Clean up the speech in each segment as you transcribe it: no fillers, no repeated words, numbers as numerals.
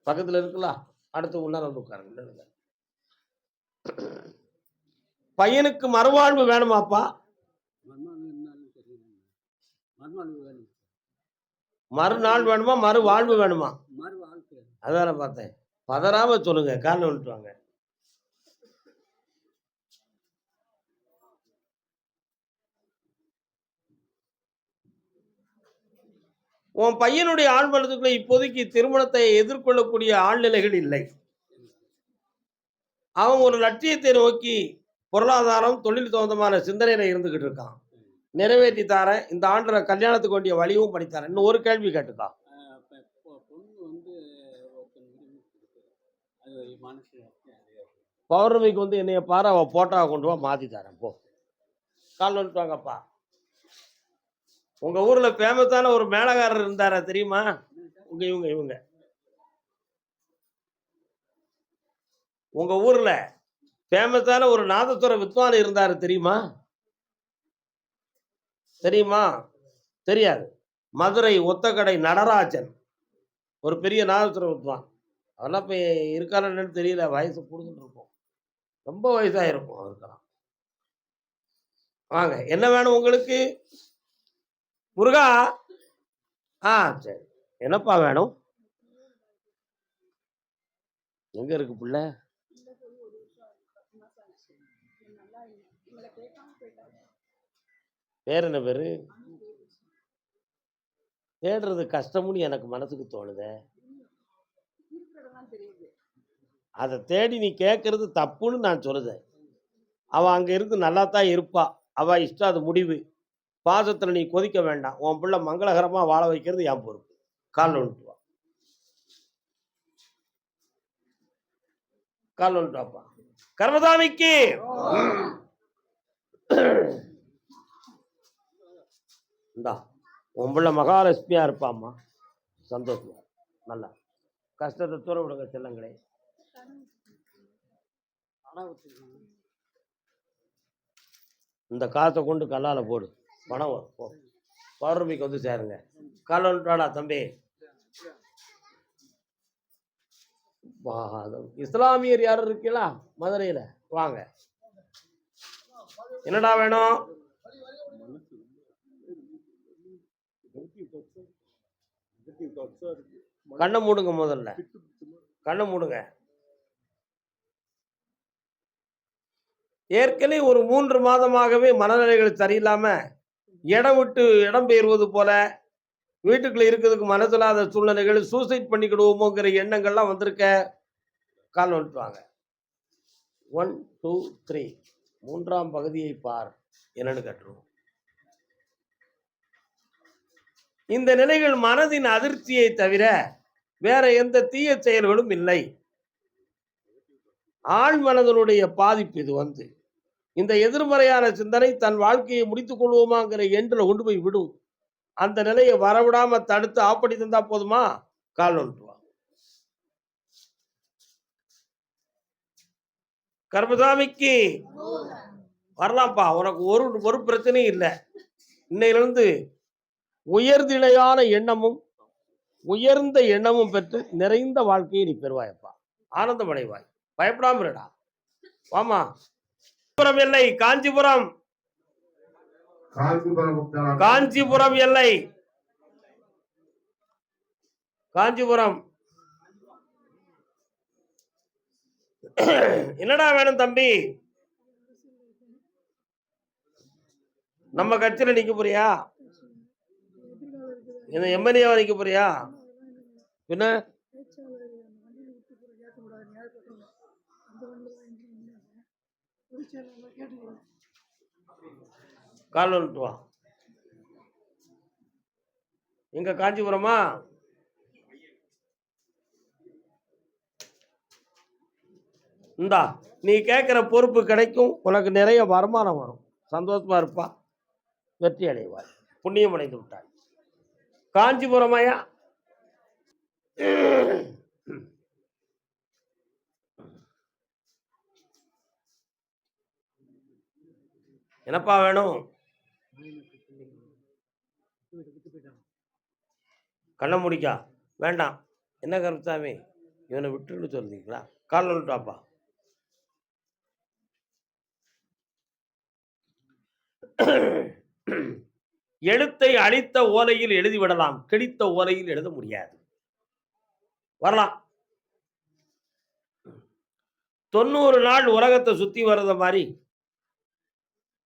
பக்கத்துல இருக்கலாம். அடுத்து முன்னால வந்து உட்காருங்க. பையனுக்கு மறுவாழ்வு வேணுமாப்பா? மறுநாள் வேணுமா, மறுவாழ்வு வேணுமா? அதான பார்த்தேன். பதறாம சொல்லுங்க. கால்ல விழுந்துட்டு வாங்க. உன் பையனுடைய ஆழ்மனதுக்குள்ள இப்போதைக்கு திருமணத்தை எதிர்கொள்ளக்கூடிய ஆழ்நிலைகள் இல்லை. அவன் ஒரு லட்சியத்தை நோக்கி பொருளாதாரம், தொழில் சம்பந்தமான சிந்தனையில இருந்துகிட்டு இருக்கான். நிறைவேற்றி தாரேன், இந்த ஆண்டுல கல்யாணத்துக்கு வேண்டிய வழியும் பண்ணித்தரேன். இன்னும் ஒரு கேள்வி கேட்டுக்கா. பௌர்ணமிக்கு வந்து என்னைய பாரு, அவ போட்டோவை கொண்டு வா, மாத்தி தரேன் போ. கால் வந்துட்டு வாங்கப்பா. உங்க ஊர்ல ஃபேமஸான ஒரு மேளகாரர் இருந்தாரா தெரியுமா? இவங்க உங்க ஊர்ல ஃபேமஸான ஒரு நாதஸ்வர வித்வான் இருந்தாரு தெரியுமா? தெரியுமா? தெரியாது. மதுரை ஒத்தக்கடை நடராஜன் ஒரு பெரிய நாதஸ்வர வித்வான். அதெல்லாம் இப்ப இருக்காருன்னு தெரியல. வயசு கூடுதல் இருக்கும். ரொம்ப வயசாயிருக்கும் அவருக்கெல்லாம். வாங்க, என்ன வேணும் உங்களுக்கு? முருகா. சரி, என்னப்பா வேணும்? எங்க இருக்கு புள்ள? பேர் என்ன பேரு? தேடுறது கஷ்டம்னு எனக்கு மனசுக்கு தோணுதே. அதை தேடி நீ கேட்கறது தப்புன்னு நான் சொல்லுதேன். அவள் அங்க இருந்து நல்லா தான் இருப்பா. அவ இஷ்டம், அது முடிவு. பாசத்துல நீ கொதிக்க வேண்டாம். உன் பிள்ளை மங்களகரமா வாழ வைக்கிறது என் பொறுப்பு. காலில் வந்துட்டு வா. காலில் வந்துட்டு வாப்பா. கர்மசாமிக்கு இந்தா, உன் பிள்ளை மகாலட்சுமியா இருப்பாம்மா. சந்தோஷமா நல்லா கஷ்டத்தை தூர விடுங்க செல்லங்களே. இந்த காசை கொண்டு கல்லால போடு, பணம் வரும். பௌர்ணமிக்கு வந்து சேருங்க. கால் வந்துட்டாடா தம்பி. இஸ்லாமியர் யாரும் இருக்கீங்களா மதுரையில? வாங்க. என்னடா வேணும்? கண்ணை மூடுங்க. முதல்ல கண்ணை மூடுங்க. ஏற்கனவே ஒரு 3 மாதமாகவே மனநிலைகள் சரியில்லாம இடம் விட்டு இடம் பெயர்வது போல, வீட்டுக்குள்ள இருக்கிறதுக்கு மனசில்லாத சூழ்நிலைகள், சூசைட் பண்ணிக்கிடுவோமோங்கிற எண்ணங்கள்லாம் வந்திருக்க. கால் வந்துட்டுவாங்க. 1 2 3 3ஆம் பகுதியை பார், என்னன்னு கட்டுருவோம். இந்த நிலைகள் மனதின் அதிர்ச்சியை தவிர வேற எந்த தீய செயல்களும் இல்லை. ஆழ் மனதனுடைய பாதிப்பு இது. இந்த எதிர்மறையான சிந்தனை தன் வாழ்க்கையை முடித்துக் கொள்வோமாங்கிற எண்ணில் கொண்டு போய் விடும். அந்த நிலையை வரவிடாம தடுத்து ஆப்படி தந்தா போதுமா? கால் வந்துட்டுவா. கர்மசாமிக்கு வரலாம்ப்பா. உனக்கு ஒரு பிரச்சனையும் இல்லை. இன்னையிலிருந்து உயர்நிலையான எண்ணமும் உயர்ந்த எண்ணமும் பெற்று நிறைந்த வாழ்க்கையை நீ பெறுவாயப்பா. ஆனந்தம் அடைவாய். பயப்படாம இருடா. வாமா. எல்லை காஞ்சிபுரம். காஞ்சிபுரம் எல்லை. காஞ்சிபுரம். என்னடா வேணும் தம்பி? நம்ம கட்சியில நிக்க போறியா? இந்த எம்எல்ஏவா நிக்க போறியா? என்ன கால் வந்துட்டு வா. எங்க காஞ்சிபுரமா? இந்தா, நீ கேட்கிற பொறுப்பு கிடைக்கும். உனக்கு நிறைய வருமானம் வரும். சந்தோஷமா இருப்பா. வெற்றி அடைவாய். புண்ணியம் அடைந்து விட்டாய். காஞ்சிபுரமாயா? என்னப்பா வேணும்? கண்ண முடிக்கா வேண்டாம். என்ன கருப்சாமி? இவனை விட்டுன்னு சொல்றீங்களா? கால் வந்துட்டாப்பா. எழுத்தை அழித்த ஓலையில் எழுதிவிடலாம், கிழித்த ஓலையில் எழுத முடியாது. வரலாம். 90 நாள் உலகத்தை சுத்தி வர்றத மாதிரி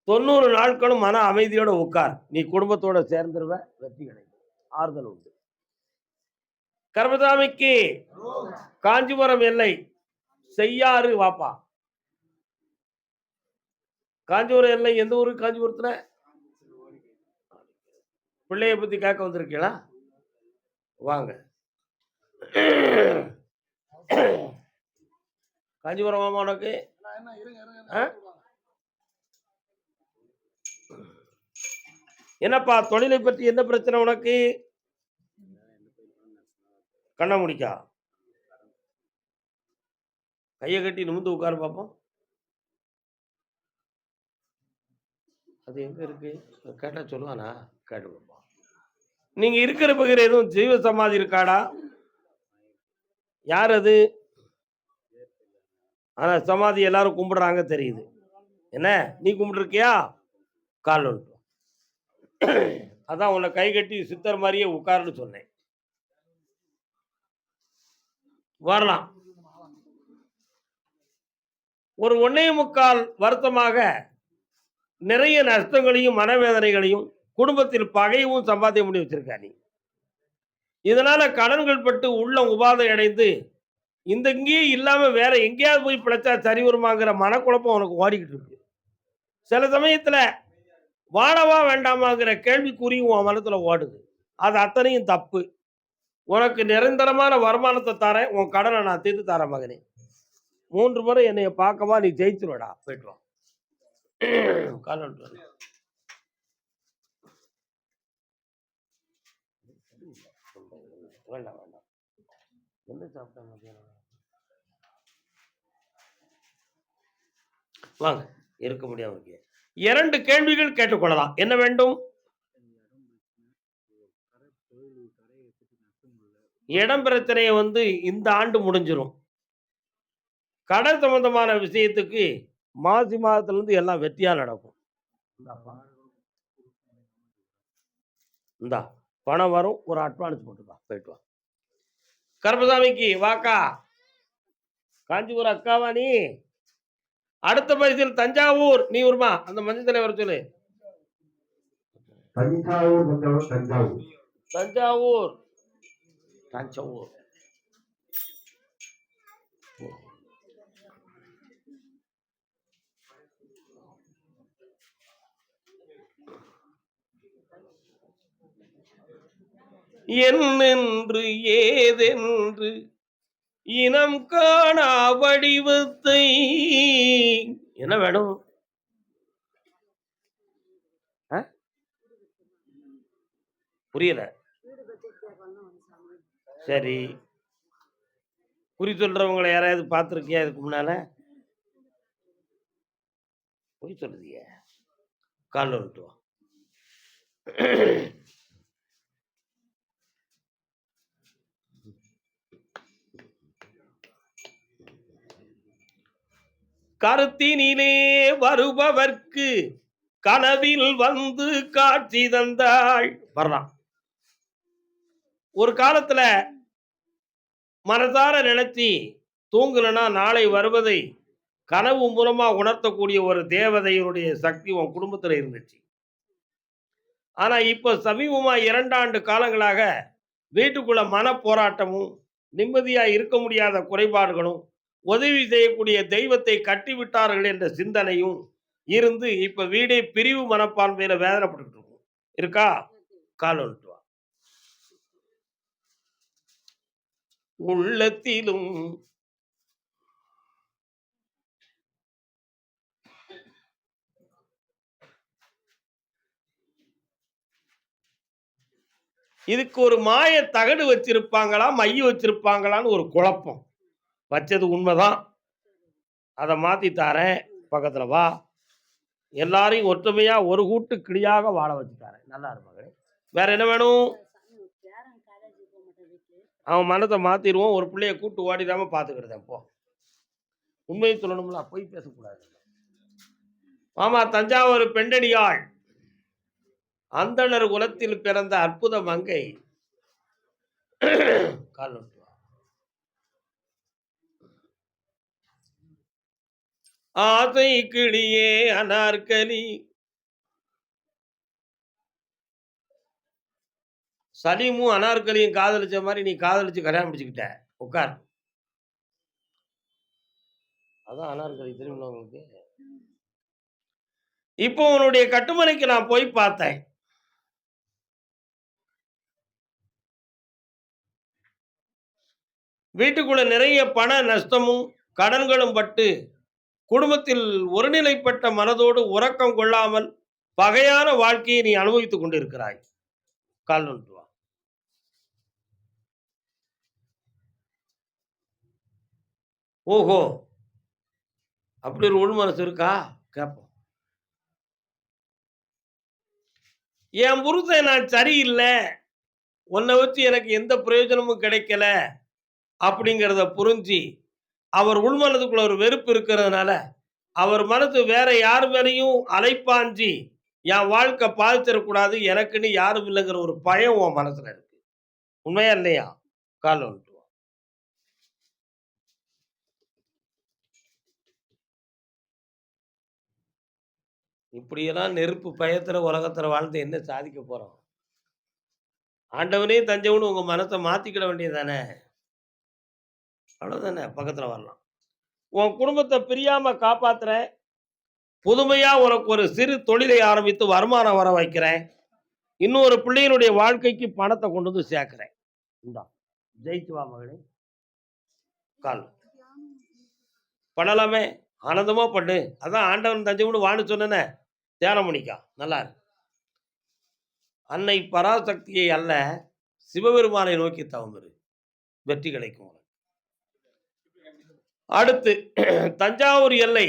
90 நாட்களும் மன அமைதியோட உட்கார். நீ குடும்பத்தோட சேர்ந்துருவ, வெற்றி கிடைக்கும். ஆறுதல் உண்டு. கர்மசாமிக்கு காஞ்சிபுரம் எல்லை செய்யாறு வாப்பா. காஞ்சிபுரம் எல்லை எந்த ஊரு? காஞ்சிபுரத்துல பிள்ளைய பத்தி கேட்க வந்திருக்கீங்களா? வாங்க. காஞ்சிபுரம் மாமா உனக்கு என்னப்பா தொழிலை பற்றி என்ன பிரச்சனை உனக்கு? கண்ண முடிக்கா கையை கட்டி நிமிந்து உட்காரு பார்ப்போம். அது எங்க இருக்கு? கேட்டா சொல்லுவானா? கேட்டு பார்ப்போம். நீங்க இருக்கிற பகுதியில் எதுவும் ஜீவ சமாதி இருக்காடா? யார் அது? ஆனா சமாதி எல்லாரும் கும்பிடுறாங்க தெரியுது. என்ன நீ கும்பிட்டுருக்கியா? கால் வந்துட்டு அதான் உன்னை கை கட்டி சித்தர் மாதிரியே உட்காருன்னு சொன்னேன். வரலாம். ஒரு 1.25 வருத்தமாக நிறைய நஷ்டங்களையும் மனவேதனைகளையும் குடும்பத்தில் பகையும் சம்பாத்தியம் பண்ணி வச்சிருக்கா நீ. இதனால கடன்கள் பட்டு உள்ள உபாதை அடைந்து இந்த இங்கேயே இல்லாம வேற எங்கேயாவது போய் பிழைச்சா சரி வருமாங்கிற மனக்குழப்பம் உனக்கு ஓடிக்கிட்டு இருக்கு. சில சமயத்துல வாழவா வேண்டாமாங்கிற கேள்விக்குறியும் உன் மனத்துல ஓடுது. அது அத்தனையும் தப்பு. உனக்கு நிரந்தரமான வருமானத்தை தரேன், உன் கடனை நான் தீர்த்து தரேன் மகனே. 3 முறை என்னைய பார்க்கவா, நீ ஜெயிச்சுருவடா. போயிட்டு வா. வேண்டாம் வேண்டாம். என்ன சாப்பிட்டா மத்தியானம்? வாங்க, இருக்க முடியாம இருக்கு. 2 கேள்விகள் கேட்டுக்கொள்ளலாம். என்ன வேண்டும்? இடம் பிரச்சனையை இந்த ஆண்டு முடிஞ்சிடும். கடன் சம்பந்தமான விஷயத்துக்கு மாசி மாதத்துல இருந்து எல்லாம் வெற்றியா நடக்கும். இந்தா பணம் வரும், ஒரு அட்வான்ஸ் போட்டுக்கா. போயிட்டு வா. கருப்பசாமிக்கு வாக்கா. காஞ்சிபுரம் அக்காவா நீ? அடுத்த பரிசில் தஞ்சாவூர். நீ வருமா? அந்த மஞ்சள் தலைவர் சொல்லு. தஞ்சாவூர் தஞ்சாவூர் தஞ்சாவூர் தஞ்சாவூர். என்னென்று ஏதென்று இனம் காணா வடிவத்தை. என்ன வேணும்? புரியல. சரி, குறி சொல்றவங்களை யாராவது பார்த்துருக்கியா இதுக்கு முன்னால? குறி சொல்லுதிய காலில் விட்டு வா. கருத்தினிலே வருபவர்க்கு கனவில் வந்து காட்சி தந்தாள். வரலாம். ஒரு காலத்துல மனதார நினைச்சி தூங்கலனா நாளை வருவதை கனவு மூலமா உணர்த்தக்கூடிய ஒரு தேவதையினுடைய சக்தி உன் குடும்பத்துல இருந்துச்சு. ஆனா இப்ப சமீபமா 2 ஆண்டு காலங்களாக வீட்டுக்குள்ள மன போராட்டமும், நிம்மதியா இருக்க முடியாத குறைபாடுகளும், உதவி செய்யக்கூடிய தெய்வத்தை கட்டிவிட்டார்கள் என்ற சிந்தனையும் இருந்து இப்ப வீடே பிரிவு மனப்பான்மையில வேதனைப்பட்டு இருக்கும். இருக்கா? கால் வந்துட்டு வா. உள்ளத்திலும் இதுக்கு ஒரு மாய தகடு வச்சிருப்பாங்களா, மைய வச்சிருப்பாங்களான்னு ஒரு குழப்பம். வச்சது உண்மைதான். அதை மாத்தி தாரேன். பக்கத்துல வா. எல்லாரையும் ஒற்றுமையா ஒரு கூட்டு கிளியாக வாழ வச்சு தாரேன். நல்லா இருக்கு மகளே. வேற என்ன வேணும்? அவன் மனத்தை மாத்திருவோம். ஒரு பிள்ளைய கூட்டு ஓடிடாம பார்த்துக்கிடுதேன் போ. உண்மையை சொல்லணும்ல, பொய் பேசக்கூடாது. ஆமா, தஞ்சாவூர் பெண்டடியாள் அந்தணர் குலத்தில் பிறந்த அற்புத மங்கை. கால் நோட்டு வா. ஆசை கிளியே அனார்கலி. சலீமும் அனார்கலியும் காதலிச்ச மாதிரி நீ காதலிச்சு கல்யாணம் முடிச்சுக்கிட்ட. உட்கார். அதான் அனார்கலி தெரியுமில்ல உங்களுக்கு. இப்போ உன்னுடைய கட்டுமனைக்கு நான் போய் பார்த்தேன். வீட்டுக்குள்ள நிறைய பண நஷ்டமும் கடன்களும் பட்டு குடும்பத்தில் ஒருநிலைப்பட்ட மனதோடு உறக்கம் கொள்ளாமல் பகையான வாழ்க்கையை நீ அனுபவித்துக் கொண்டிருக்கிறாய். கால் நோட்டு வா. ஓஹோ, அப்படி ஒரு உள் மனசு இருக்கா? கேட்போம். என் புருஷன் நான் சரியில்லை, உன்னை வச்சு எனக்கு எந்த பிரயோஜனமும் கிடைக்கல அப்படிங்கிறத புரிஞ்சு அவர் உள்மனதுக்குள்ள ஒரு வெறுப்பு இருக்கிறதுனால அவர் மனசு வேற யார் மேலையும் அலைப்பாஞ்சி என் வாழ்க்கை பாதிச்சிடக்கூடாது, எனக்குன்னு யாரும் இல்லைங்கிற ஒரு பயம் உன் மனசுல இருக்கு. உண்மையா இல்லையா? கால் நோட்டு வா. இப்படியெல்லாம் நெருப்பு பயத்துல உலகத்துல வாழ்ந்து என்ன சாதிக்க போறோம்? ஆண்டவனே தஞ்சவனு உங்க மனசை மாத்திக்கிட வேண்டியதானே. அவ்வளவுதானே, பக்கத்துல வரலாம். உன் குடும்பத்தை பிரியாம காப்பாத்துறேன். புதுமையா உனக்கு ஒரு சிறு தொழிலை ஆரம்பித்து வருமானம் வர வைக்கிறேன். இன்னொரு பிள்ளையினுடைய வாழ்க்கைக்கு பணத்தை கொண்டு வந்து சேர்க்கிறேன். இந்தா, ஜெயிச்சு வா மகனே. கால் பண்ணலாமே, ஆனந்தமா பண்ணு. அதான் ஆண்டவன் தஞ்சவனு வான்னு சொன்னேனே, தியானம் பண்ணிக்கா. நல்லா இருக்கு. அன்னை பராசக்தியை அல்ல, சிவபெருமானை நோக்கி தவம் இரு. வெற்றி கிடைக்கும். அடுத்து தஞ்சாவூர் எல்லை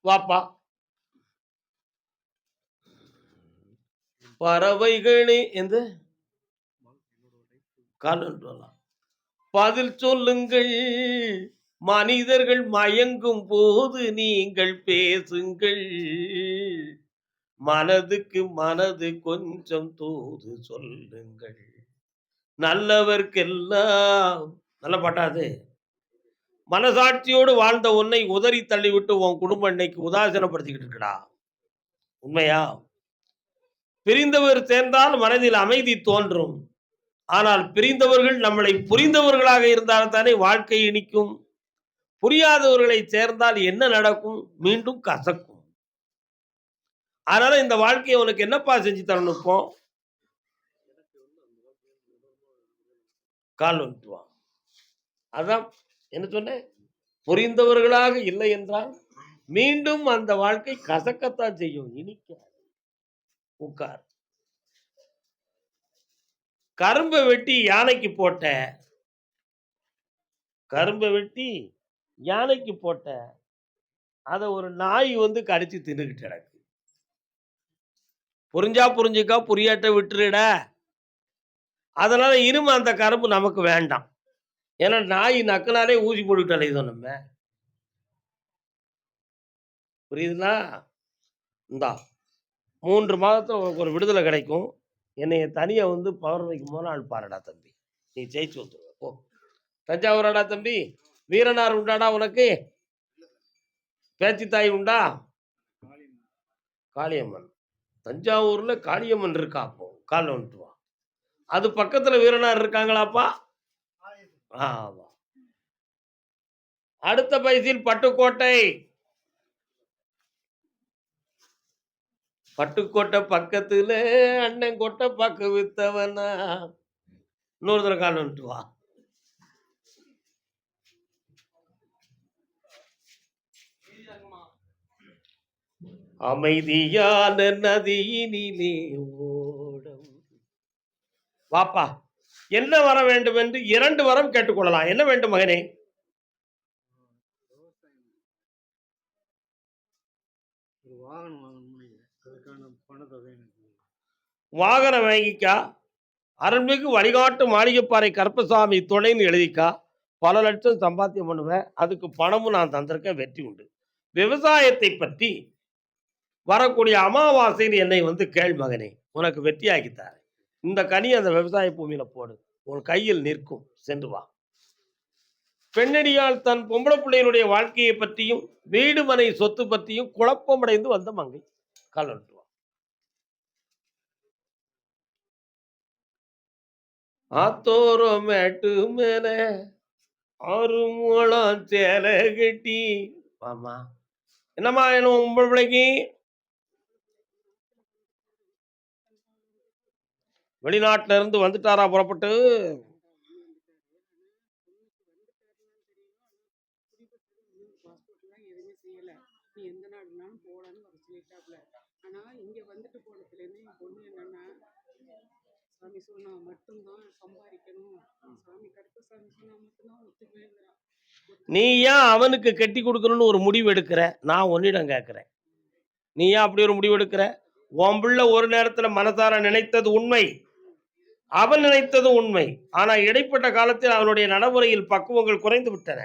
வாப்பா. பறவைகளே எந்த காலம் பதில் சொல்லுங்கள், மனிதர்கள் மயங்கும் போது நீங்கள் பேசுங்கள், மனதுக்கு மனது கொஞ்சம் தூது சொல்லுங்கள், நல்லவர்க்கெல்லாம். நல்ல பாட்டாது. மனசாட்சியோடு வாழ்ந்த உன்னை உதறி தள்ளிவிட்டு உன் குடும்பம் இன்னைக்கு உதாசீனப்படுத்திக்கிட்டு இருக்கடா. உண்மையா? பிரிந்தவர் சேர்ந்தால் மனதில் அமைதி தோன்றும். ஆனால் பிரிந்தவர்கள் நம்மளை புரிந்தவர்களாக இருந்தால் தானே வாழ்க்கை இனிக்கும். புரியாதவர்களை சேர்ந்தால் என்ன நடக்கும்? மீண்டும் கசக்கும். அதனால இந்த வாழ்க்கையை உனக்கு என்னப்பா செஞ்சு தரணும்? இப்போ கால் வந்துட்டுவான். அதான் என்ன சொன்னேன், புரிந்தவர்களாக இல்லை என்றால் மீண்டும் அந்த வாழ்க்கை கசக்கத்தான் செய்யும், இனிக்க. உட்கார். கரும்பை வெட்டி யானைக்கு போட்ட, கரும்பை வெட்டி யானைக்கு போட்ட, அதை ஒரு நாய் வந்து கடிச்சு தின்னுகிட்டு கிடக்கு. புரிஞ்சா புரிஞ்சுக்கா, புரியாட்ட விட்டுருட. அதனால இனிமே அந்த கரும்பு நமக்கு வேண்டாம். ஏன்னா நாய் நக்குனாலே ஊசி போட்டுக்கிட்டு அலையுதோம் நம்ம. புரியுதுங்களா? இந்தா 3 மாதத்துல உனக்கு ஒரு விடுதலை கிடைக்கும். என்னைய தனியா வந்து பௌர்ணமிக்கு முதல் நாள் பாருடா தம்பி, நீ ஜெயிச்சு வந்துருவ. போ. தஞ்சாவூராடா தம்பி? வீரனார் உண்டாடா உனக்கு? பேச்சு தாய் உண்டா? காளியம்மன். தஞ்சாவூர்ல காளியம்மன் இருக்கா? அப்போ காலில் வந்துட்டு வா. அது பக்கத்துல வீரனார் இருக்காங்களாப்பா? ஆமா. அடுத்த பைசில் பட்டுக்கோட்டை. பட்டுக்கோட்டை பக்கத்துல அண்ணன் கொட்டை பக்கு வித்தவனா. இன்னொரு தடவை கால் வந்துட்டு வா. அமைதியான நதியினிலே ஓடம். வாப்பா, என்ன வர வேண்டும் என்று 2 வரம் கேட்டுக்கொள்ளலாம். என்ன வேண்டும் மகனே? வாகனம் வாங்கிக்கா. அருள்மிகு வழிகாட்டு மாளிகைப்பாறை கருப்பசாமி துணைன்னு எழுதிக்கா. பல லட்சம் சம்பாத்தியம் பண்ணுவேன். அதுக்கு பணமும் நான் தந்திருக்கேன். வெற்றி உண்டு. விவசாயத்தை பற்றி வரக்கூடிய அமாவாசைன்னு என்னை வந்து கேள் மகனே, உனக்கு வெற்றியாக்கி தரேன். இந்த கனி அந்த விவசாய பூமியில போடு. உன் கையில் நிற்கும். சென்று வா. பெண்ணடியால் தன் பொம்பளை பிள்ளையினுடைய வாழ்க்கையை பற்றியும் வீடு மனை சொத்து பற்றியும் குழப்பமடைந்து வந்த மங்கை. காலட்டு வா. ஆத்தோரம் மேட்டு மேல ஆறு மூலம் சேலை கட்டி ஆமா. என்னம்மா வேணும் பொம்பளை பிள்ளைக்கு? வெளிநாட்டுல இருந்து வந்துட்டாரா புறப்பட்டு? நீ ஏன் அவனுக்கு கட்டி கொடுக்கணும்னு ஒரு முடிவு எடுக்கிற? நான் உன்னிடம் கேட்கிறேன். நீ ஏன் அப்படி ஒரு முடிவு எடுக்கிற? உன் பிள்ளை ஒரு நேரத்துல மனசார நினைத்தது உண்மை. அவன் நினைத்தது உண்மை. ஆனா இடைப்பட்ட காலத்தில் அவனுடைய நடைமுறையில் பக்குவங்கள் குறைந்து விட்டன.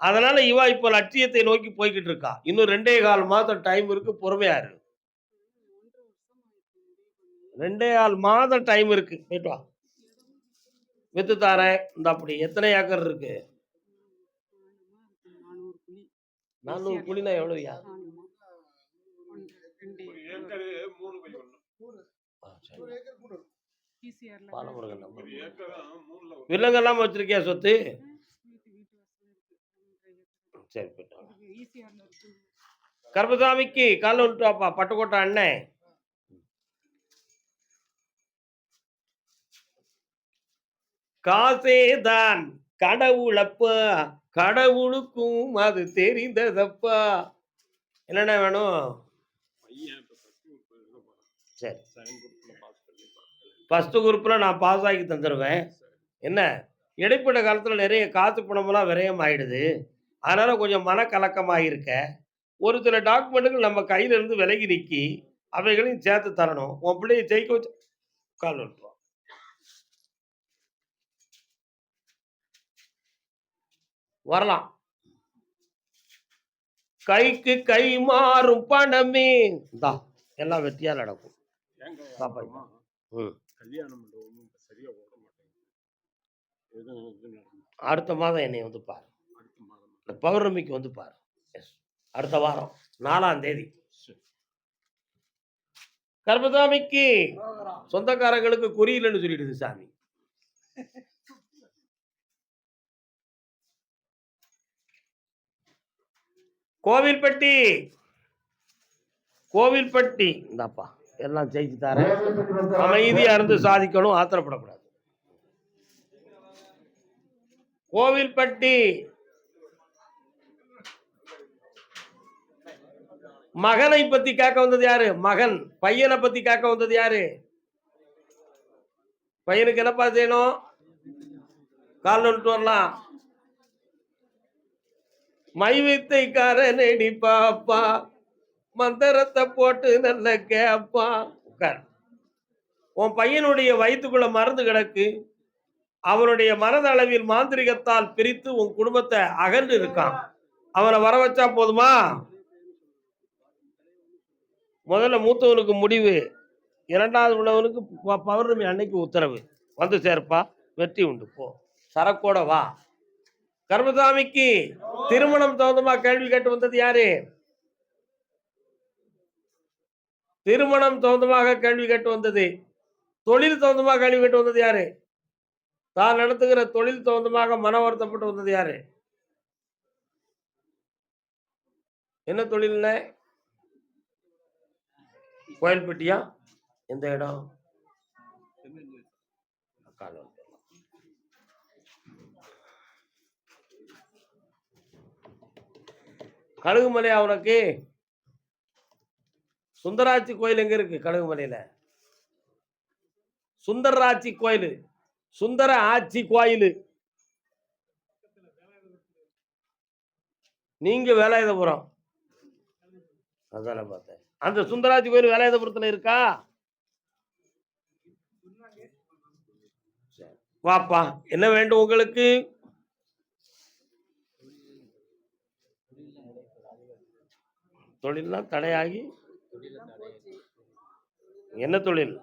அதனால இவா இப்போ லட்சியத்தை நோக்கி போய்கிட்டு இருக்கா. இன்னும் 2.25 மாதம் டைம் இருக்கு. பொறுமையா இரு. 2.25 மாதம் டைம் இருக்கு. போயிட்டு வா. வித்து தாரேன். இந்த அப்படி எத்தனை ஏக்கர் இருக்கு? 400 குழினா எவ்வளவுயா? வில்லங்கெல்லாம் வச்சிருக்கியா சொத்து? சரி போயிட்டு. கருப்பசாமிக்கு காலைல விட்டு வாப்பா. பட்டுக்கோட்டை அண்ணன். காசேதான் கடவுளப்பா, கடவுளுக்கும் அது தெரிந்ததப்பா. என்னென்ன வேணும்? சரி, ஃபர்ஸ்ட் குரூப்ல நான் பாஸ் ஆகி தந்துடுவேன். என்ன இடைப்பட்ட காலத்தில் நிறைய காசு பணமெல்லாம் விரயம் ஆயிடுது. அதனால கொஞ்சம் மனக்கலக்கமாக இருக்க. ஒரு சில டாக்குமெண்ட்டுகள் நம்ம கையில இருந்து விலகி நிற்கி அவைகளையும் சேர்த்து தரணும். உன் பிள்ளையை ஜெயிக்க வச்சு கால் விட்டுருவோம். வரலாம். கைக்கு கை மாறும் பணமே தான் எல்லாம் வெற்றியா நடக்கும். அடுத்த மாதம் என்னை வந்து பாரு. பௌர்ணமிக்கு வந்து பாரு. அடுத்த வாரம் 4ஆம் தேதி. கருப்பசாமிக்கு சொந்தக்காரங்களுக்கு குறியில்லைன்னு சொல்லிடுது சாமி. கோவில்பட்டி கோவில்பட்டி இந்தாப்பா எல்லாம் ஜெயிச்சு தரேன். அமைதியா இருந்து சாதிக்கணும். ஆத்திரப்படக்கூடாது. கோவில்பட்டி மகனை பத்தி கேட்க வந்தது யாரு? மகன். பையனை பத்தி கேட்க வந்தது யாரு? பையனுக்கு என்னப்பா செய்யணும்? கால் விட்டு வரலாம். மை வித்தைக்காரனடி பாப்பா, மந்திரத்தை போட்டு நல்ல கேப்பா. உட்கார். உன் பையனுடைய வயிற்றுக்குள்ள மருந்து கிடக்கு. அவனுடைய மனதளவில் மாந்திரிகத்தால் பிரித்து உன் குடும்பத்தை அகன்று இருக்கான். அவனை வர வச்சா போதுமா? முதல்ல மூத்தவனுக்கு முடிவு, இரண்டாவது உள்ளவனுக்கு பௌர்ணமி அன்னைக்கு உத்தரவு. வந்து சேர்ப்பா, வெற்றி உண்டு. போ, சரக்கோட வா. கருப்பசாமிக்கு திருமணம் சம்பந்தமா கேள்வி கேட்டு வந்தது யாரு? திருமணம் சம்பந்தமாக கேள்வி கேட்டு வந்தது. தொழில் சம்பந்தமாக கேள்வி கேட்டு வந்தது யாரு? தான் நடத்துகிற தொழில் சம்பந்தமாக மன வருத்தப்பட்டு வந்தது யாரு? என்ன தொழில்ல? கோயில்பட்டியா? எந்த இடம்? கழுகுமலை. அவனுக்கு சுந்தராட்சி கோயில் எங்க இருக்கு? கழுகுமலையில சுந்தராட்சி கோயில். சுந்தர ஆட்சி கோயில். நீங்க வேலாயுதபுரம். அதான பார்த்தேன். அந்த சுந்தராட்சி கோயில் வேலாயுதபுரத்துல இருக்கா? வாப்பா, என்ன வேண்டும் உங்களுக்கு? தொழில்லாம் தடையாகி என்ன தொழில்?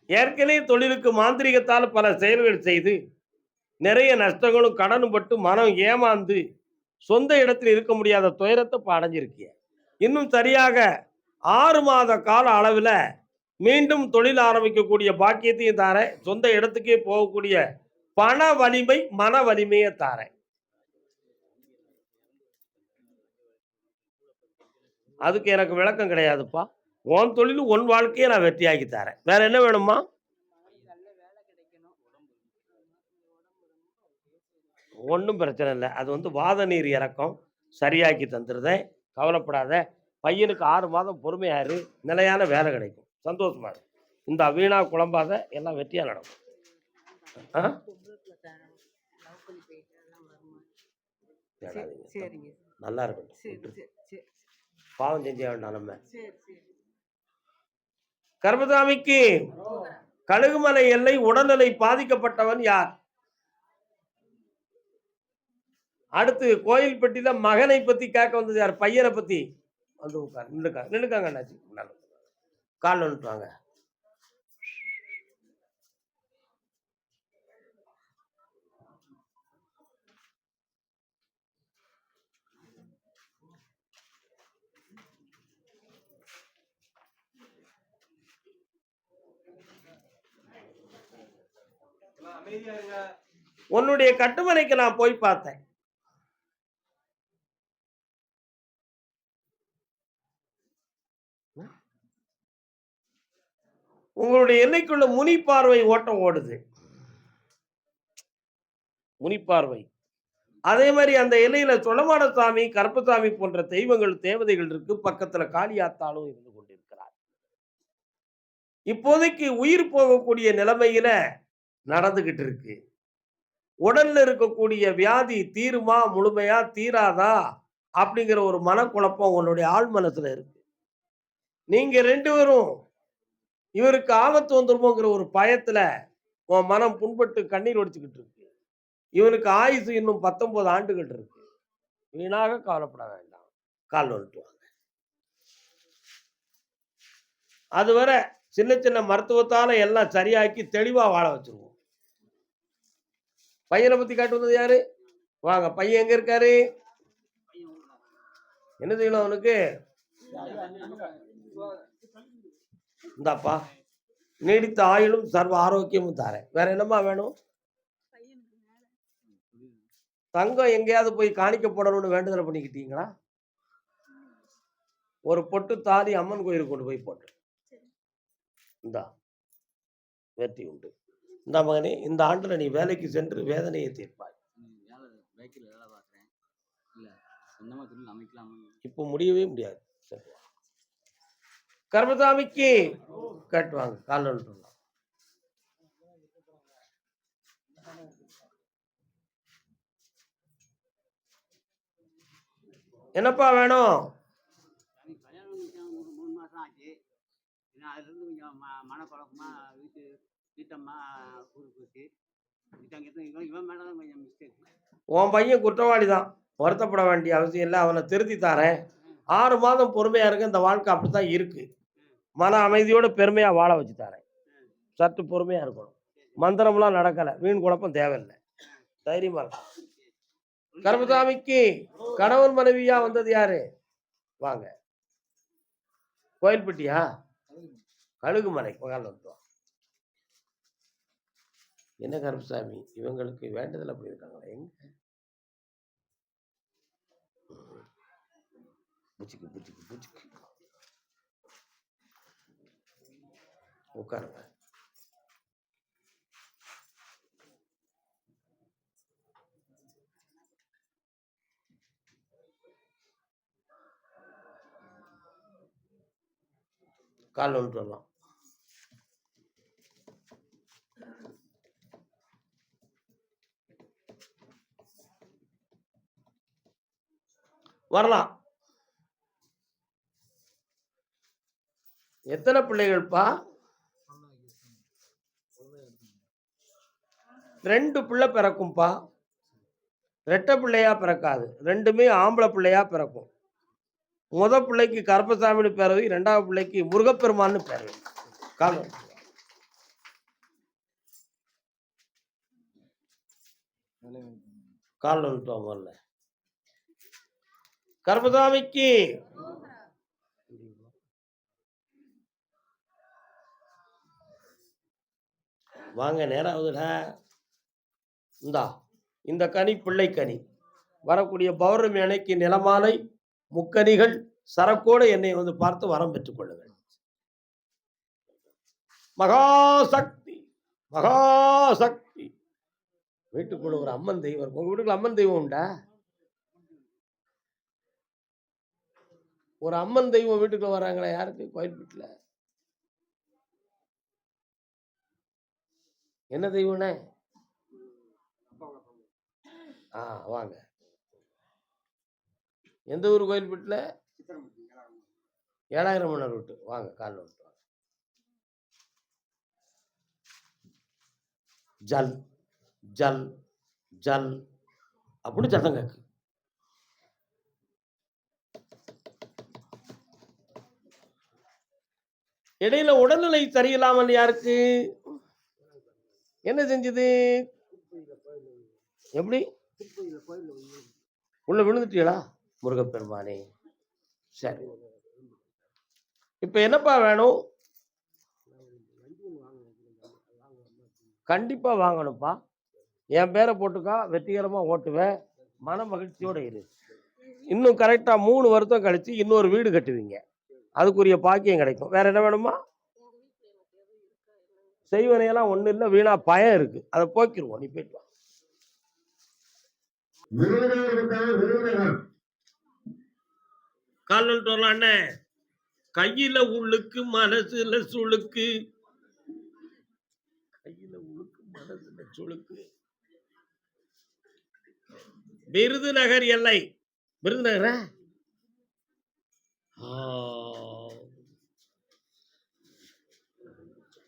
ஏற்கனவே தொழிலுக்கு மாந்திரீகத்தால் பல செயல்கள் செய்து நிறைய நஷ்டங்களும் கடனும் பட்டு மனம் ஏமாந்து சொந்த இடத்தில் இருக்க முடியாத துயரத்தை இப்ப அடைஞ்சிருக்கிய. இன்னும் சரியாக 6 மாத கால அளவில் மீண்டும் தொழில் ஆரம்பிக்கக்கூடிய பாக்கியத்தையும் தாரேன். சொந்த இடத்துக்கே போகக்கூடிய பண வலிமை, மன வலிமையை தாரேன். அதுக்கு எனக்கு விளக்கம் கிடையாதுப்பா. உன் தொழில் உன் வாழ்க்கையை நான் வெற்றியாக்கி தரேன். வேற என்ன வேணுமா? ஒன்றும் பிரச்சனை இல்லை. அது வந்து வாத நீர் இறக்கம் சரியாக்கி தந்துருதேன். கவலைப்படாத. பையனுக்கு 6 மாதம் பொறுமையா இரு. நிலையான வேலை கிடைக்கும். சந்தோஷமா இரு. இந்த வீணா குழம்பாத, எல்லாம் வெற்றியா நடக்கும். ஆ? தேடாதீங்க. நல்லா இருக்கட்டும். பாவம் செஞ்ச வேண்டாம் நம்ம. கர்மசாமிக்கு கழுகுமலை எல்லை உடல்நிலை பாதிக்கப்பட்டவன் யார்? அடுத்து கோயில்பட்டியில மகனை பத்தி கேட்க வந்தது யார்? பையனை பத்தி வந்து உட்கார். நின்னுக்காங்க அண்ணாச்சி. கால் வந்துட்டுவாங்க. உன்னுடைய கட்டுமனைக்கு நான் போய் பார்த்தேன். உங்களுடைய எல்லைக்குள்ள முனி பார்வை ஓட்டம் ஓடுது. முனி பார்வை. அதே மாதிரி அந்த எல்லையில சொலமான சாமி, கருப்பசாமி போன்ற தெய்வங்கள், தேவதைகள் இருக்கு. பக்கத்துல காளியாத்தாலும் இருந்து கொண்டிருக்கிறார். இப்போதைக்கு உயிர் போகக்கூடிய நிலைமையில நடந்துகிட்டு இருக்கு. உடல்ல இருக்கக்கூடிய வியாதி தீருமா, முழுமையா தீராதா அப்படிங்கிற ஒரு மனக்குழப்பம் உன்னுடைய ஆழ் மனசுல இருக்கு. நீங்க 2 பேரும் இவருக்கு ஆபத்து வந்துருமோங்கிற ஒரு பயத்துல உன் மனம் புண்பட்டு கண்ணீர் வடிச்சுக்கிட்டு இருக்கு. இவனுக்கு ஆயுசு இன்னும் 19 ஆண்டுகள் இருக்கு. வீணாக கவலைப்பட வேண்டாம். கால் வந்துட்டு வாங்க. அதுவரை சின்ன சின்ன மருத்துவத்தால எல்லாம் சரியாக்கி தெளிவா வாழ வச்சிருவோம். பையனை பத்தி காட்டு வந்தது யாரு? வாங்க. பையன் எங்க இருக்காரு? என்ன செய்யணும் அவனுக்கு? இந்தாப்பா, நீடித்த ஆயுளும் சர்வ ஆரோக்கியமும் தாரேன். வேற என்னமா வேணும்? தங்கம் எங்கேயாவது போய் காணிக்க போடணும்னு வேண்டுதல் பண்ணிக்கிட்டீங்களா? ஒரு பொட்டு தாலி அம்மன் கோயிலுக்கு கொண்டு போய் போட்டு இந்தா வெற்றி உண்டு. இந்த மகனே, இந்த ஆண்டுல நீ வேலைக்கு சென்று வேதனையை தீர்ப்பாய். இப்போ முடியவே முடியாது. கர்மசாமிக்கு கட்டுவாங்க. கால் வந்துட்டு என்னப்பா வேணும்? உன் பையன் குற்றவாளி தான். வருத்தப்பட வேண்டிய அவசியம் இல்லை. அவனை திருத்தி தாரேன். 6 மாதம் பொறுமையா இருக்க. இந்த வாழ்க்கை அப்படித்தான் இருக்கு. மன அமைதியோட பெருமையா வாழ வச்சு தாரேன். சற்று பொறுமையா இருக்கணும். மந்திரம்லாம் நடக்கல. வீண் குழப்பம் தேவையில்லை. தைரியமா இருக்கும். கர்மசாமிக்கு கணவன் மனைவியா வந்தது யாரு? வாங்க. கோயில்பட்டியா? கழுகுமலை. என்ன கருப்பசாமி, இவங்களுக்கு வேண்டுதல் அப்படி இருக்காங்களா? எங்க புச்சுக்கு புச்சுக்கு புச்சுக்கு உட்காருங்க. கால் வந்துட்டு வரலாம். வரலாம். எத்தனை பிள்ளைகள்ப்பா? 2 பிள்ளை பிறக்கும்பா. ரெட்டை பிள்ளையா பிறக்காது. 2மே ஆம்பளை பிள்ளையா பிறக்கும். பிள்ளைக்கு கருப்பசாமின்னு பேர் வை, 2வது பிள்ளைக்கு முருகப்பெருமான்னு பேர் வை. காலம் கால் வந்துட்டோம் முதல்ல. கருப்பசாமிக்கு வாங்க, நேரம் ஆகுதுடா. இந்த கனி பிள்ளை கனி. வரக்கூடிய பௌர்ணமி அன்னைக்கு நிலமாலை முக்கனிகள் சரக்கோடு என்னை வந்து பார்த்து வரம் பெற்றுக் கொள்ளுங்கள். மகாசக்தி மகாசக்தி. வீட்டுக்குள்ள ஒரு அம்மன் தெய்வம். உங்க வீட்டுக்குள்ள அம்மன் தெய்வம் உண்டா? ஒரு அம்மன் தெய்வம் வீட்டுக்குள்ள வராங்களா? யாருக்கு? கோயில் வீட்டுல என்ன தெய்வம்னே? வாங்க. எந்த ஊர் கோயில் வீட்டுல? 7,000 மணி ரூட்டு. வாங்க, காலில் விட்டு வாங்க. ஜல் ஜல் ஜல் அப்படின்னு சத்தம் கேக்கு. இடையில உடல்நிலை சரியில்லாமல் யாருக்கு என்ன செஞ்சது? எப்படி உள்ள விழுந்துட்டீங்களா? முருகப்பெருமானே, சரி. இப்ப என்னப்பா வேணும்? கண்டிப்பா வாங்கணும்ப்பா. என் பேரை போட்டுக்கா, வெற்றிகரமா ஓட்டுவேன். மன மகிழ்ச்சியோட இரு. இன்னும் கரெக்டா 3 வருஷம் கழிச்சு இன்னொரு வீடு கட்டுவீங்க. அதுக்குரிய பாக்கியம் கிடைக்கும். வேற என்ன வேணுமா? செய்வனையெல்லாம் ஒண்ணு இல்ல, வீணா பயம் இருக்கு, அதை போக்கிடுவோம். நீ போயிட்டு வா. கால் வரலாம் அண்ணே. கையில உள்ளுக்கு மனசுல சுளுக்கு, கையில உள்ளுக்கு மனசுல சுளுக்கு. விருதுநகர் எல்லை. விருதுநகர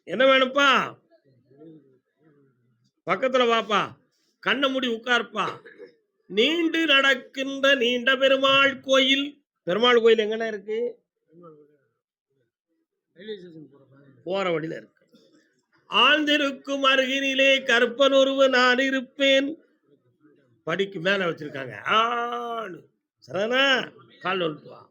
என்ன வேணும்ப்பா? பக்கத்துல வாப்பா, கண்ண மூடி உட்கார்ப்பா. நீண்டு நடக்கின்ற நீண்ட பெருமாள் கோயில். பெருமாள் கோயில் எங்கண்ணா இருக்கு? போற வழியில இருக்கு. ஆழ்ந்திருக்கும் அருகினிலே கற்பன் ஒருவன் நான் இருப்பேன். படிக்கு மேல வச்சிருக்காங்க. சரணா, கால் வந்துட்டு வா.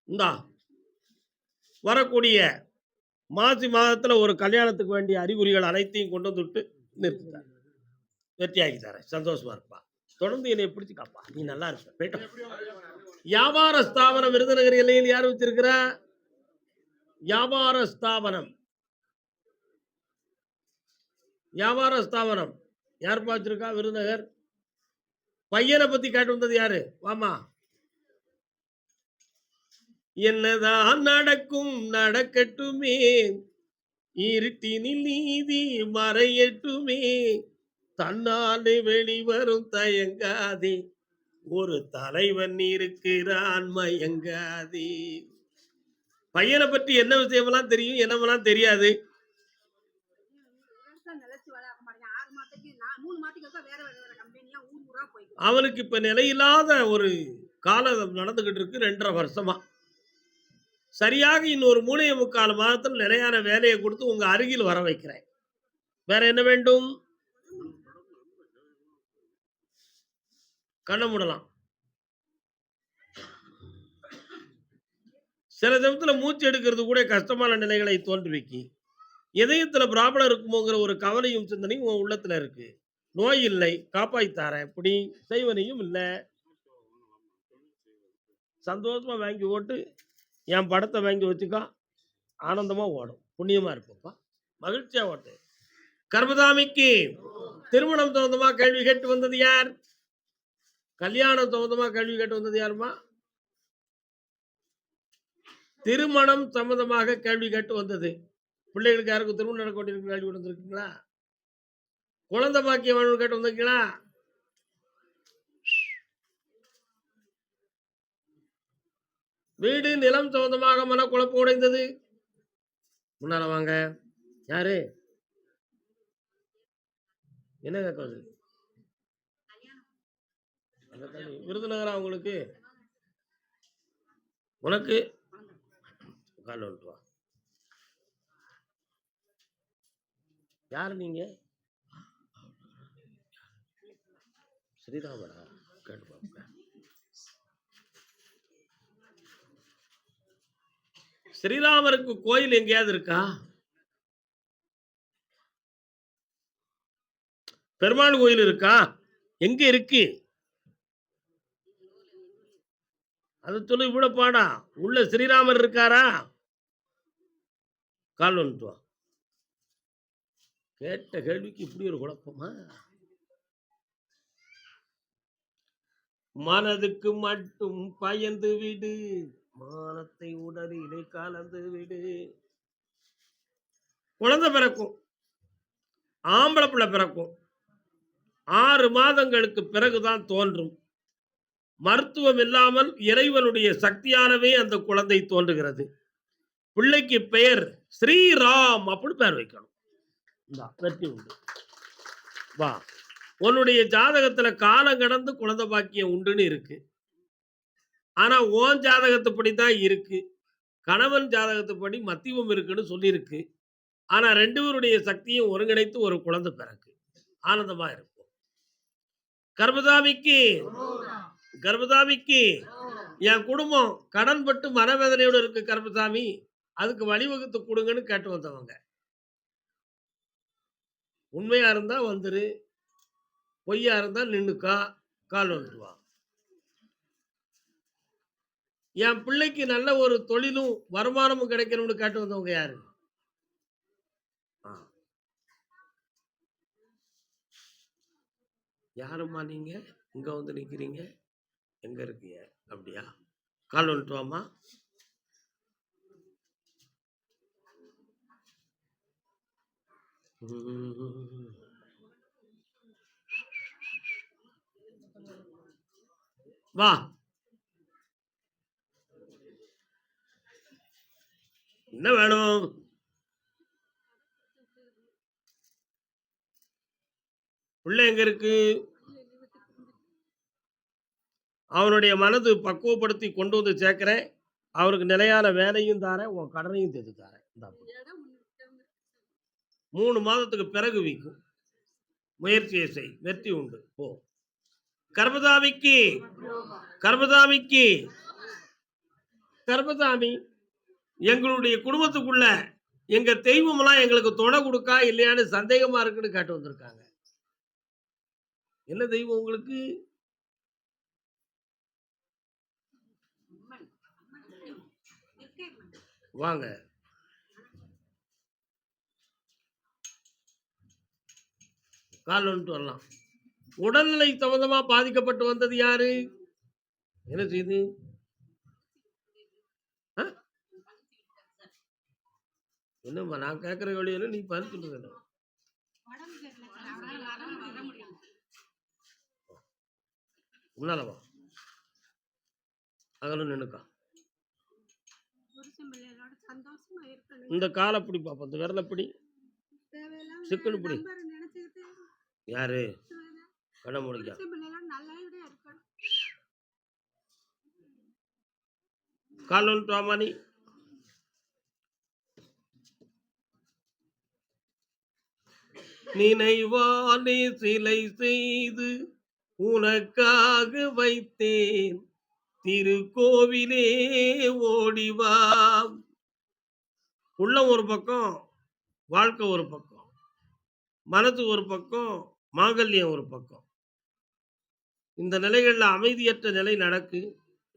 இந்தா வரக்கூடிய மாசி மாதத்துல ஒரு கல்யாணத்துக்கு வேண்டிய அறிகுறிகள் அனைத்தையும் கொண்டு வந்துட்டு நிறுத்திட்டார். வெற்றியாகி தரேன். சந்தோஷமா இருப்பா. தொடர்ந்து என்னை பிடிச்சு காப்பா. நீ நல்லா இருப்ப. வியாபார ஸ்தாபனம் விருதுநகர் எல்லையில் யார் வச்சிருக்கிறா? வியாபார ஸ்தாபனம். வியாபார ஸ்தாபனம் யார் பார்த்திருக்கா? விருதுநகர். பையனை பத்தி கேட்டு வந்தது யாரு? வாமா. என்னதான் நடக்கும் நடக்கட்டுமே, இருட்டினில் நீதி மறையட்டுமே, தன்னாலே வெளிவரும் தயங்காதே, ஒரு தலைவன் இருக்கிறான் மயங்காதே. பையனை பற்றி என்ன விஷயமெல்லாம் தெரியும், என்னமெல்லாம் தெரியாது. அவனுக்கு இப்ப நிலையில்லாத ஒரு காலம் நடந்துகிட்டு இருக்கு. 2.5 வருஷமா. சரியாக இன்னொரு 3.25 மாதத்தில் நிலையான வேலையை கொடுத்து உங்க அருகில் வர வைக்கிறேன். வேற என்ன வேண்டும்? கண்ண மூடலாம். சில சமயத்துல மூச்சு எடுக்கிறது கூட கஷ்டமான நிலைகளை தோன்றுவிக்கி. இதயத்துல பிராபலம் இருக்குமோங்கிற ஒரு கவலையும் சிந்தனையும் உன் உள்ளத்துல இருக்கு. நோய் இல்லை, காப்பாய்த்தார இப்படி செய்வனையும் இல்லை. சந்தோஷமா வாங்கி ஓட்டு. என் படத்தை வாங்கி வச்சுக்கா, ஆனந்தமா ஓடும். புண்ணியமா இருப்பப்பா, மகிழ்ச்சியா ஓட்டு. கர்மதாமிக்கு திருமணம் சம்பந்தமா கேள்வி கேட்டு வந்தது யார்? கல்யாணம் சம்பந்தமா கேள்வி கேட்டு வந்தது யாருமா? திருமணம் சம்பந்தமாக கேள்வி கேட்டு வந்தது. பிள்ளைகளுக்கு யாருக்கும் திருமணம் நடக்க வேண்டிய கேள்வி வந்திருக்குங்களா? குழந்தை பாக்கியம் வேணும்னு கேட்டு வந்திருக்கீங்களா? வீடு நிலம் சம்பந்தமாக மனக்குழப்பம் உடைந்தது. முன்னால வாங்க. யாரு? என்ன கேட்க வந்தது? விருதுநகரா உங்களுக்கு? உனக்கு கால் வந்துட்டு வா. யாரு நீங்க? ஸ்ரீராமரா? கேட்டு பாப்பேன். ஸ்ரீராமருக்கு கோயில் எங்கேயாவது இருக்கா? பெருமாள் கோயில் இருக்கா? எங்க இருக்கு? அது சொல்லி விட பாடா. உள்ள ஸ்ரீராமர் இருக்காரா? கால் வந்துட்டு வா. கேட்ட கேள்விக்கு இப்படி ஒரு குழப்பமா? மனதுக்கு மட்டும் பயந்து விடு, மானத்தை உடலிலே கலந்து விடு. குழந்தை பிறக்கும், ஆம்பளை பிள்ளை பிறக்கும். 6 மாதங்களுக்கு பிறகுதான் தோன்றும். மருத்துவம் இல்லாமல் இறைவனுடைய சக்தியானவே அந்த குழந்தை தோன்றுகிறது. பிள்ளைக்கு பெயர் ஸ்ரீராம் அப்படி பெயர் வைக்கணும். வெற்றி உண்டு. வா, உன்னுடைய ஜாதகத்துல காலம் கடந்து குழந்தை பாக்கியம் உண்டுன்னு இருக்கு. ஆனா உன் ஜாதகத்துப்படி தான் இருக்கு. கணவன் ஜாதகத்துப்படி மத்தியமம் இருக்குன்னு சொல்லியிருக்கு. ஆனா 2 பேருடைய சக்தியும் ஒருங்கிணைத்து ஒரு குழந்தை பிறக்கு. ஆனந்தமா இருக்கும். கர்மதாமிக்கு கர்மதாமிக்கு என் குடும்பம் கடன்பட்டு மனவேதனையோடு இருக்கு கர்மசாமி, அதுக்கு வழிவகுத்து கொடுங்கன்னு கேட்டு வந்தவங்க. உண்மையா இருந்தா வந்துரு, பொய்யா இருந்தா நின்னுக்கா. கால் வந்துட்டு வா. என் பிள்ளைக்கு நல்ல ஒரு தொழிலும் வருமானமும் கிடைக்கணும்னு கேட்டு வந்தவங்க யாரு? யாரும்மா நீங்க? இங்க வந்து நிக்கிறீங்க, எங்க இருக்கீங்க? அப்படியா? கால் வந்துட்டு வாமா. வா. என்ன வேணும்? பிள்ளை எங்க இருக்கு? அவனுடைய மனது பக்குவப்படுத்தி கொண்டு வந்து சேர்க்கிறேன். அவருக்கு நிலையான வேலையும் தாரேன், உன் கடனையும் தீர்த்து தாரேன். 3 மாதத்துக்கு பிறகு விக்கும். முயற்சியை செய், வெற்றி உண்டு. போ. கர்மதாமிக்கு கர்மதாமிக்கு கர்மதாமி, எங்களுடைய குடும்பத்துக்குள்ள எங்க தெய்வம் எல்லாம் எங்களுக்கு துணை கொடுக்கா இல்லையான்னு சந்தேகமா இருக்குன்னு கேட்டு வந்திருக்காங்க. என்ன தெய்வம் உங்களுக்கு? வாங்க. கால் வந்துட்டு வரலாம். உடல்நிலை சம்பந்தமா பாதிக்கப்பட்டு வந்தது யாரு? என்ன செய்யுது? என்னம்மா நான் கேட்கிற வழியில நீ பதில் சொல்லணும். உன்னாலவா அகலும் நினைக்கா. இந்த காலை பிடி பாப்பா, இந்த விரல பிடி, சிக்கனு பிடி. யாரு? கண்ண முடிக்க. கால் வந்துட்டு வாமா நீ. நினைவானே சிலை செய்து உனக்காக வைத்தேன், திருக்கோவிலே ஓடிவா. உள்ளம் ஒரு பக்கம், வாழ்க்கை ஒரு பக்கம், மனது ஒரு பக்கம், மாங்கல்யம் ஒரு பக்கம். இந்த நிலைகள்ல அமைதியற்ற நிலை நடக்கு.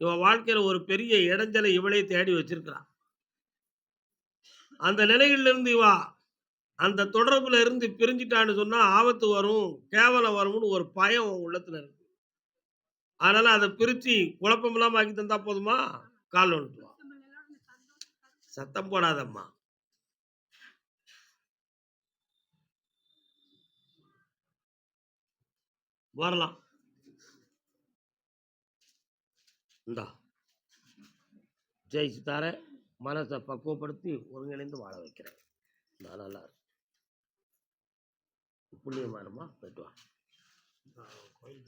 இவ வாழ்க்கையில ஒரு பெரிய இடைஞ்சலை இவளே தேடி வச்சிருக்கிறான். அந்த நிலைகள்ல இருந்து இவா அந்த தொடர்புல இருந்து பிரிஞ்சிட்டான்னு சொன்னா ஆபத்து வரும், கேவலம் வரும்னு ஒரு பயம் உள்ளத்துல இருக்கு. அதனால அதை பிரிச்சு குழப்பம் இல்லாம ஆக்கி தந்தா போதுமா? கால் வந்துட்டு வா. சத்தம் போடாதம்மா. வரலாம். இந்தா ஜெயிச்சு தரேன். மனசை பக்குவப்படுத்தி ஒருங்கிணைந்து வாழ வைக்கிறேன். நான் நல்லா இருக்கும். புண்ணியமானமா போயிட்டு வா. கோயில்